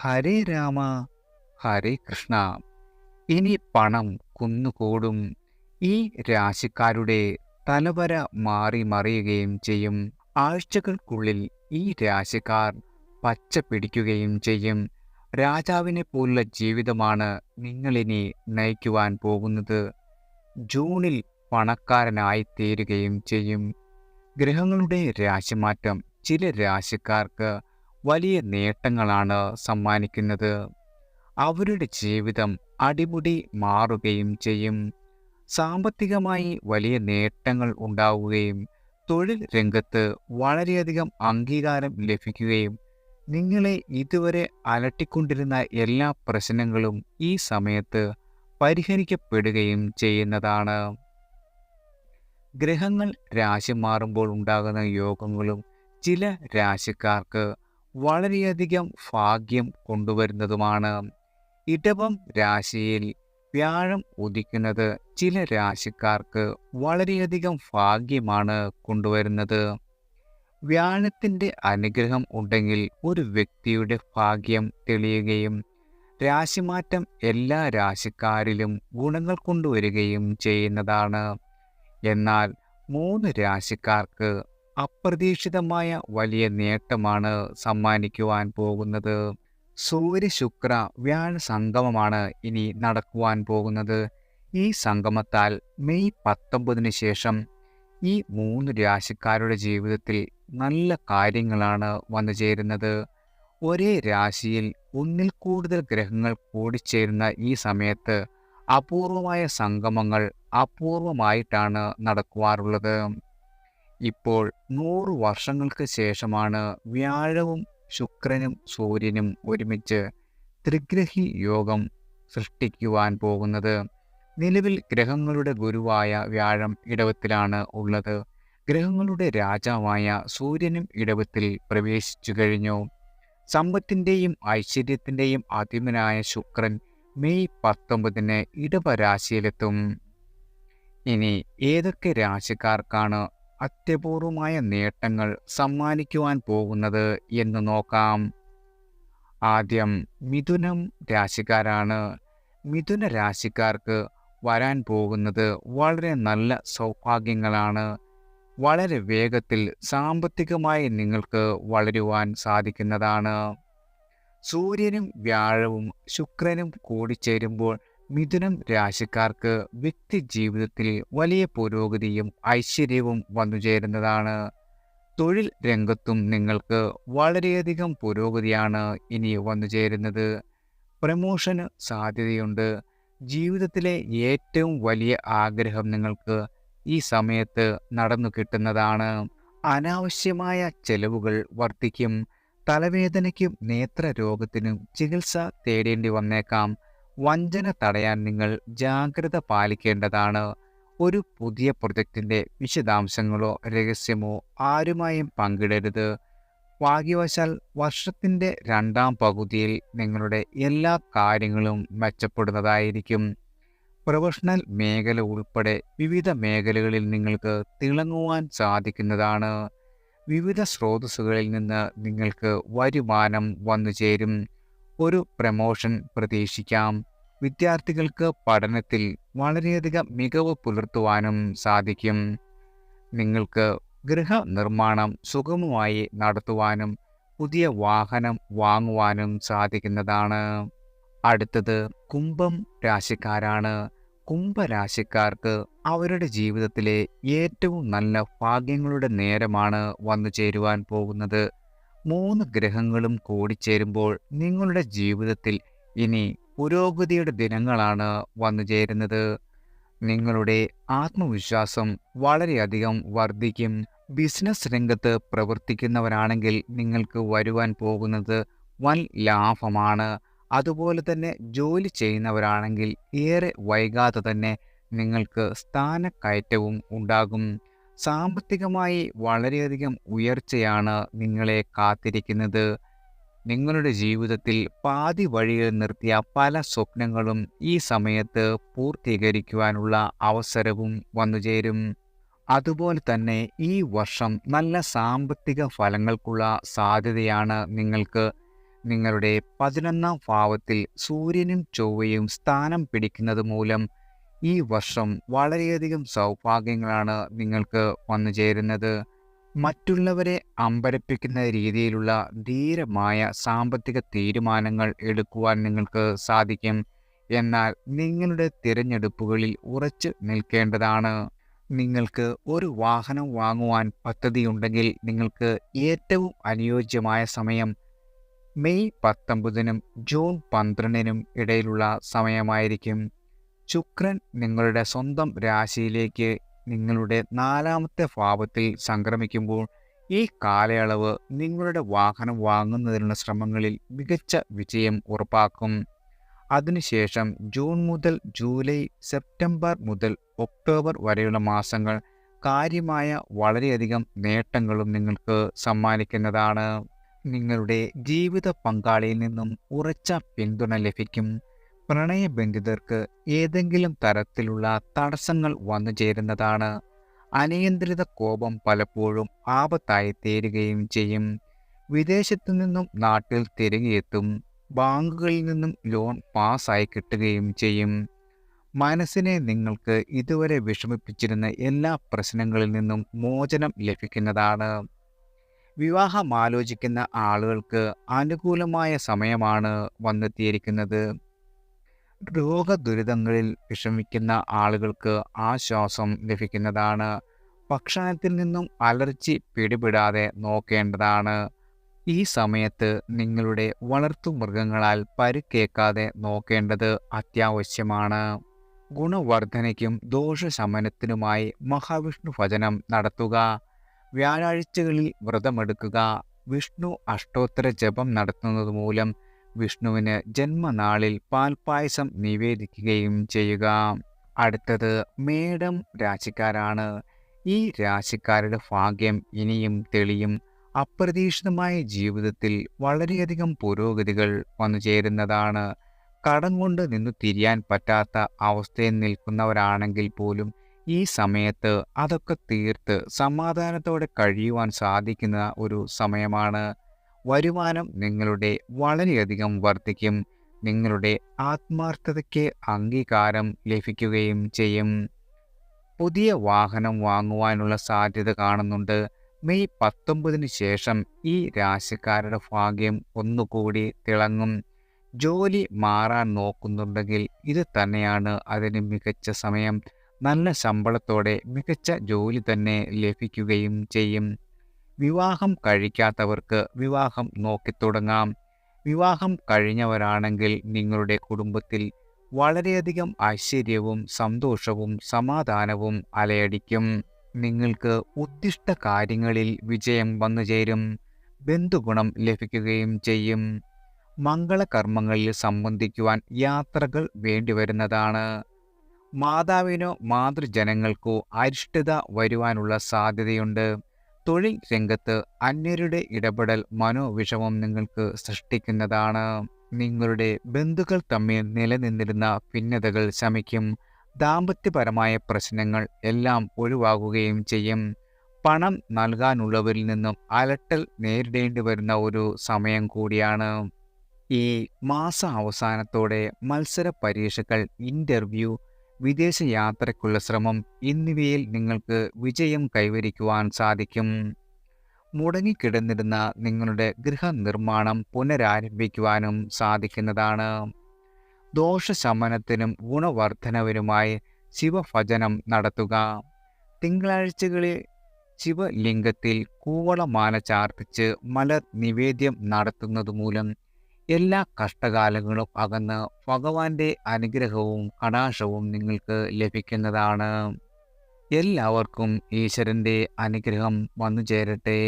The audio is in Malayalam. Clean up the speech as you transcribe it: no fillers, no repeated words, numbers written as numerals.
ഹരേ രാമ ഹരേ കൃഷ്ണ. ഇനി പണം കുന്നുകൂടും. ഈ രാശിക്കാരുടെ തലവര മാറി മറിയുകയും ചെയ്യും. ആഴ്ചകൾക്കുള്ളിൽ ഈ രാശിക്കാർ പച്ച പിടിക്കുകയും ചെയ്യും. രാജാവിനെ പോലുള്ള ജീവിതമാണ് നിങ്ങളിനി നയിക്കുവാൻ പോകുന്നത്. ജൂണിൽ പണക്കാരനായി തീരുകയും ചെയ്യും. ഗ്രഹങ്ങളുടെ രാശിമാറ്റം ചില രാശിക്കാർക്ക് വലിയ നേട്ടങ്ങളാണ് സമ്മാനിക്കുന്നത്. അവരുടെ ജീവിതം അടിമുടി മാറുകയും ചെയ്യും. സാമ്പത്തികമായി വലിയ നേട്ടങ്ങൾ ഉണ്ടാവുകയും തൊഴിൽ രംഗത്ത് വളരെയധികം അംഗീകാരം ലഭിക്കുകയും നിങ്ങളെ ഇതുവരെ അലട്ടിക്കൊണ്ടിരുന്ന എല്ലാ പ്രശ്നങ്ങളും ഈ സമയത്ത് പരിഹരിക്കപ്പെടുകയും ചെയ്യുന്നതാണ്. ഗ്രഹങ്ങൾ രാശി മാറുമ്പോൾ ഉണ്ടാകുന്ന യോഗങ്ങളും ചില രാശിക്കാർക്ക് വളരെയധികം ഭാഗ്യം കൊണ്ടുവരുന്നതുമാണ്. ഇടവം രാശിയിൽ വ്യാഴം ഉദിക്കുന്നത് ചില രാശിക്കാർക്ക് വളരെയധികം ഭാഗ്യമാണ് കൊണ്ടുവരുന്നത്. വ്യാഴത്തിൻ്റെ അനുഗ്രഹം ഉണ്ടെങ്കിൽ ഒരു വ്യക്തിയുടെ ഭാഗ്യം തെളിയുകയും രാശിമാറ്റം എല്ലാ രാശിക്കാരിലും ഗുണങ്ങൾ കൊണ്ടുവരികയും ചെയ്യുന്നതാണ്. എന്നാൽ 3 രാശിക്കാർക്ക് അപ്രതീക്ഷിതമായ വലിയ നേട്ടമാണ് സമ്മാനിക്കുവാൻ പോകുന്നത്. സൂര്യ ശുക്ര വ്യാഴ സംഗമമാണ് ഇനി നടക്കുവാൻ പോകുന്നത്. ഈ സംഗമത്താൽ മെയ് 19 ശേഷം ഈ 3 രാശിക്കാരുടെ ജീവിതത്തിൽ നല്ല കാര്യങ്ങളാണ് വന്നു ചേരുന്നത്. ഒരേ രാശിയിൽ ഒന്നിൽ കൂടുതൽ ഗ്രഹങ്ങൾ കൂടിച്ചേരുന്ന ഈ സമയത്ത് അപൂർവമായ സംഗമങ്ങൾ അപൂർവമായിട്ടാണ് നടക്കുവാറുള്ളത്. ഇപ്പോൾ 100 വർഷങ്ങൾക്ക് ശേഷമാണ് വ്യാഴവും ശുക്രനും സൂര്യനും ഒരുമിച്ച് ത്രിഗ്രഹി യോഗം സൃഷ്ടിക്കുവാൻ പോകുന്നത്. നിലവിൽ ഗ്രഹങ്ങളുടെ ഗുരുവായ വ്യാഴം ഇടവത്തിലാണ് ഉള്ളത്. ഗ്രഹങ്ങളുടെ രാജാവായ സൂര്യനും ഇടവത്തിൽ പ്രവേശിച്ചു കഴിഞ്ഞു. സമ്പത്തിൻ്റെയും ഐശ്വര്യത്തിൻ്റെയും അധിപനായ ശുക്രൻ മെയ് 19 ഇടവരാശിയിലെത്തും. ഇനി ഏതൊക്കെ രാശിക്കാർക്കാണ് അത്യപൂർവമായ നേട്ടങ്ങൾ സമ്മാനിക്കുവാൻ പോകുന്നത് എന്ന് നോക്കാം. ആദ്യം മിഥുനം രാശിക്കാരാണ്. മിഥുന രാശിക്കാർക്ക് വരാൻ പോകുന്നത് വളരെ നല്ല സൗഭാഗ്യങ്ങളാണ്. വളരെ വേഗത്തിൽ സാമ്പത്തികമായി നിങ്ങൾക്ക് വളരുവാൻ സാധിക്കുന്നതാണ്. സൂര്യനും വ്യാഴവും ശുക്രനും കൂടിച്ചേരുമ്പോൾ മിഥുനം രാശിക്കാർക്ക് വ്യക്തി ജീവിതത്തിൽ വലിയ പുരോഗതിയും ഐശ്വര്യവും വന്നുചേരുന്നതാണ്. തൊഴിൽ രംഗത്തും നിങ്ങൾക്ക് വളരെയധികം പുരോഗതിയാണ് ഇനി വന്നുചേരുന്നത്. പ്രമോഷന് സാധ്യതയുണ്ട്. ജീവിതത്തിലെ ഏറ്റവും വലിയ ആഗ്രഹം നിങ്ങൾക്ക് ഈ സമയത്ത് നടന്നു കിട്ടുന്നതാണ്. അനാവശ്യമായ ചെലവുകൾ വർദ്ധിക്കും. തലവേദനയ്ക്കും നേത്രരോഗത്തിനും ചികിത്സ തേടേണ്ടി വന്നേക്കാം. വഞ്ചന തടയാൻ നിങ്ങൾ ജാഗ്രത പാലിക്കേണ്ടതാണ്. ഒരു പുതിയ പ്രൊജക്റ്റിൻ്റെ വിശദാംശങ്ങളോ രഹസ്യമോ ആരുമായും പങ്കിടരുത്. ഭാഗ്യവശാൽ വർഷത്തിൻ്റെ 2ാം പകുതിയിൽ നിങ്ങളുടെ എല്ലാ കാര്യങ്ങളും മെച്ചപ്പെടുന്നതായിരിക്കും. പ്രൊഫഷണൽ മേഖല ഉൾപ്പെടെ വിവിധ മേഖലകളിൽ നിങ്ങൾക്ക് തിളങ്ങുവാൻ സാധിക്കുന്നതാണ്. വിവിധ സ്രോതസ്സുകളിൽ നിന്ന് നിങ്ങൾക്ക് വരുമാനം വന്നു ചേരും. ഒരു പ്രമോഷൻ പ്രതീക്ഷിക്കാം. വിദ്യാർത്ഥികൾക്ക് പഠനത്തിൽ വളരെയധികം മികവ് പുലർത്തുവാനും സാധിക്കും. നിങ്ങൾക്ക് ഗൃഹനിർമ്മാണം സുഗമമായി നടത്തുവാനും പുതിയ വാഹനം വാങ്ങുവാനും സാധിക്കുന്നതാണ്. അടുത്തത് കുംഭം രാശിക്കാരാണ്. കുംഭരാശിക്കാർക്ക് അവരുടെ ജീവിതത്തിലെ ഏറ്റവും നല്ല ഭാഗ്യങ്ങളുടെ നേരമാണ് വന്നു ചേരുവാൻ പോകുന്നത്. 3 ഗ്രഹങ്ങളും കൂടിച്ചേരുമ്പോൾ നിങ്ങളുടെ ജീവിതത്തിൽ ഇനി പുരോഗതിയുടെ ദിനങ്ങളാണ് വന്നു ചേരുന്നത്. നിങ്ങളുടെ ആത്മവിശ്വാസം വളരെയധികം വർദ്ധിക്കും. ബിസിനസ് രംഗത്ത് പ്രവർത്തിക്കുന്നവരാണെങ്കിൽ നിങ്ങൾക്ക് വരുവാൻ പോകുന്നത് വൻ ലാഭമാണ്. അതുപോലെ തന്നെ ജോലി ചെയ്യുന്നവരാണെങ്കിൽ ഏറെ വൈകാതെ തന്നെ നിങ്ങൾക്ക് സ്ഥാനക്കയറ്റവും ഉണ്ടാകും. സാമ്പത്തികമായി വളരെയധികം ഉയർച്ചയാണ് നിങ്ങളെ കാത്തിരിക്കുന്നത്. നിങ്ങളുടെ ജീവിതത്തിൽ പാതി വഴിയിൽ നിർത്തിയ പല സ്വപ്നങ്ങളും ഈ സമയത്ത് പൂർത്തീകരിക്കുവാനുള്ള അവസരവും വന്നുചേരും. അതുപോലെ തന്നെ ഈ വർഷം നല്ല സാമ്പത്തിക ഫലങ്ങൾക്കുള്ള സാധ്യതയാണ് നിങ്ങൾക്ക്. നിങ്ങളുടെ 11ാം ഭാവത്തിൽ സൂര്യനും ചൊവ്വയും സ്ഥാനം പിടിക്കുന്നത് മൂലം ഈ വർഷം വളരെയധികം സൗഭാഗ്യങ്ങളാണ് നിങ്ങൾക്ക് വന്നു ചേരുന്നത്. മറ്റുള്ളവരെ അമ്പരപ്പിക്കുന്ന രീതിയിലുള്ള ധീരമായ സാമ്പത്തിക തീരുമാനങ്ങൾ എടുക്കുവാൻ നിങ്ങൾക്ക് സാധിക്കും. എന്നാൽ നിങ്ങളുടെ തിരഞ്ഞെടുപ്പുകളിൽ ഉറച്ചു നിൽക്കേണ്ടതാണ്. നിങ്ങൾക്ക് ഒരു വാഹനം വാങ്ങുവാൻ പദ്ധതിയുണ്ടെങ്കിൽ നിങ്ങൾക്ക് ഏറ്റവും അനുയോജ്യമായ സമയം മെയ് 19നും ജൂൺ 12നും ഇടയിലുള്ള സമയമായിരിക്കും. ശുക്രൻ നിങ്ങളുടെ സ്വന്തം രാശിയിലേക്ക് നിങ്ങളുടെ 4ാമത്തെ ഭാവത്തിൽ സംക്രമിക്കുമ്പോൾ ഈ കാലയളവ് നിങ്ങളുടെ വാഹനം വാങ്ങുന്നതിനുള്ള ശ്രമങ്ങളിൽ മികച്ച വിജയം ഉറപ്പാക്കും. അതിനുശേഷം ജൂൺ മുതൽ ജൂലൈ, സെപ്റ്റംബർ മുതൽ ഒക്ടോബർ വരെയുള്ള മാസങ്ങൾ കാര്യമായ വളരെയധികം നേട്ടങ്ങളും നിങ്ങൾക്ക് സമ്മാനിക്കുന്നതാണ്. നിങ്ങളുടെ ജീവിത പങ്കാളിയിൽ നിന്നും ഉറച്ച പിന്തുണ ലഭിക്കും. പ്രണയബന്ധിതർക്ക് ഏതെങ്കിലും തരത്തിലുള്ള തടസ്സങ്ങൾ വന്നു ചേരുന്നതാണ്. അനിയന്ത്രിത കോപം പലപ്പോഴും ആപത്തായി തീരുകയും ചെയ്യും. വിദേശത്തു നിന്നും നാട്ടിൽ തിരികെ എത്തും. ബാങ്കുകളിൽ നിന്നും ലോൺ പാസ്സായി കിട്ടുകയും ചെയ്യും. മനസ്സിനെ നിങ്ങൾക്ക് ഇതുവരെ വിഷമിപ്പിച്ചിരുന്ന എല്ലാ പ്രശ്നങ്ങളിൽ നിന്നും മോചനം ലഭിക്കുന്നതാണ്. വിവാഹം ആലോചിക്കുന്ന ആളുകൾക്ക് അനുകൂലമായ സമയമാണ് വന്നെത്തിയിരിക്കുന്നത്. രോഗദുരിതങ്ങളിൽ വിഷമിക്കുന്ന ആളുകൾക്ക് ആശ്വാസം ലഭിക്കുന്നതാണ്. ഭക്ഷണത്തിൽ നിന്നും അലർജി പിടിപെടാതെ നോക്കേണ്ടതാണ്. ഈ സമയത്ത് നിങ്ങളുടെ വളർത്തുമൃഗങ്ങളാൽ പരുക്കേക്കാതെ നോക്കേണ്ടത് അത്യാവശ്യമാണ്. ഗുണവർദ്ധനയ്ക്കും ദോഷശമനത്തിനുമായി മഹാവിഷ്ണു ഭജനം നടത്തുക. വ്യാഴാഴ്ചകളിൽ വ്രതമെടുക്കുക. വിഷ്ണു അഷ്ടോത്തര ജപം നടത്തുന്നത് മൂലം വിഷ്ണുവിന് ജന്മനാളിൽ പാൽപ്പായസം നിവേദിക്കുകയും ചെയ്യുക. അടുത്തത് മേടം രാശിക്കാരാണ്. ഈ രാശിക്കാരുടെ ഭാഗ്യം ഇനിയും തെളിയും. അപ്രതീക്ഷിതമായ ജീവിതത്തിൽ വളരെയധികം പുരോഗതികൾ വന്നു ചേരുന്നതാണ്. കടം കൊണ്ട് നിന്നു തിരിയാൻ പറ്റാത്ത അവസ്ഥയിൽ നിൽക്കുന്നവരാണെങ്കിൽ പോലും ഈ സമയത്ത് അതൊക്കെ തീർത്ത് സമാധാനത്തോടെ കഴിയുവാൻ സാധിക്കുന്ന ഒരു സമയമാണ്. വരുമാനം നിങ്ങളുടെ വളരെയധികം വർദ്ധിക്കും. നിങ്ങളുടെ ആത്മാർത്ഥതയ്ക്ക് അംഗീകാരം ലഭിക്കുകയും ചെയ്യും. പുതിയ വാഹനം വാങ്ങുവാനുള്ള സാധ്യത കാണുന്നുണ്ട്. മെയ് 19ന് ശേഷം ഈ രാശിക്കാരുടെ ഭാഗ്യം ഒന്നുകൂടി തിളങ്ങും. ജോലി മാറാൻ നോക്കുന്നുണ്ടെങ്കിൽ ഇത് തന്നെയാണ് അതിന് മികച്ച സമയം. നല്ല ശമ്പളത്തോടെ മികച്ച ജോലി തന്നെ ലഭിക്കുകയും ചെയ്യും. വിവാഹം കഴിക്കാത്തവർക്ക് വിവാഹം നോക്കിത്തുടങ്ങാം. വിവാഹം കഴിഞ്ഞവരാണെങ്കിൽ നിങ്ങളുടെ കുടുംബത്തിൽ വളരെയധികം ഐശ്വര്യവും സന്തോഷവും സമാധാനവും അലയടിക്കും. നിങ്ങൾക്ക് ഉദ്ദിഷ്ട കാര്യങ്ങളിൽ വിജയം വന്നു ചേരും. ബന്ധുഗുണം ലഭിക്കുകയും ചെയ്യും. മംഗളകർമ്മങ്ങളിൽ സംബന്ധിക്കുവാൻ യാത്രകൾ വേണ്ടിവരുന്നതാണ്. മാതാവിനോ മാതൃജനങ്ങൾക്കോ അരിഷ്ടത വരുവാനുള്ള സാധ്യതയുണ്ട്. തൊഴിൽ രംഗത്ത് അന്യരുടെ ഇടപെടൽ മനോവിഷമം നിങ്ങൾക്ക് സൃഷ്ടിക്കുന്നതാണ്. നിങ്ങളുടെ ബന്ധുക്കൾ തമ്മിൽ നിലനിന്നിരുന്ന ഭിന്നതകൾ ശമിക്കും. ദാമ്പത്യപരമായ പ്രശ്നങ്ങൾ എല്ലാം ഒഴിവാകുകയും ചെയ്യും. പണം നൽകാനുള്ളവരിൽ നിന്നും അലട്ടൽ നേരിടേണ്ടി വരുന്ന ഒരു സമയം കൂടിയാണ്. ഈ മാസ അവസാനത്തോടെ മത്സര പരീക്ഷകൾ, ഇൻ്റർവ്യൂ, വിദേശയാത്രയ്ക്കുള്ള ശ്രമം എന്നിവയിൽ നിങ്ങൾക്ക് വിജയം കൈവരിക്കുവാൻ സാധിക്കും. മുടങ്ങിക്കിടന്നിരുന്ന നിങ്ങളുടെ ഗൃഹനിർമ്മാണം പുനരാരംഭിക്കുവാനും സാധിക്കുന്നതാണ്. ദോഷശമനത്തിനും ഗുണവർദ്ധനവിനുമായി ശിവഭജനം നടത്തുക. തിങ്കളാഴ്ചകളിൽ ശിവലിംഗത്തിൽ കൂവളമാല ചാർത്തിച്ച് മലർ നിവേദ്യം നടത്തുന്നത് മൂലം എല്ലാ കഷ്ടകാലങ്ങളും അകന്ന് ഭഗവാന്റെ അനുഗ്രഹവും കടാക്ഷവും നിങ്ങൾക്ക് ലഭിക്കുന്നതാണ്. എല്ലാവർക്കും ഈശ്വരൻ്റെ അനുഗ്രഹം വന്നു ചേരട്ടെ.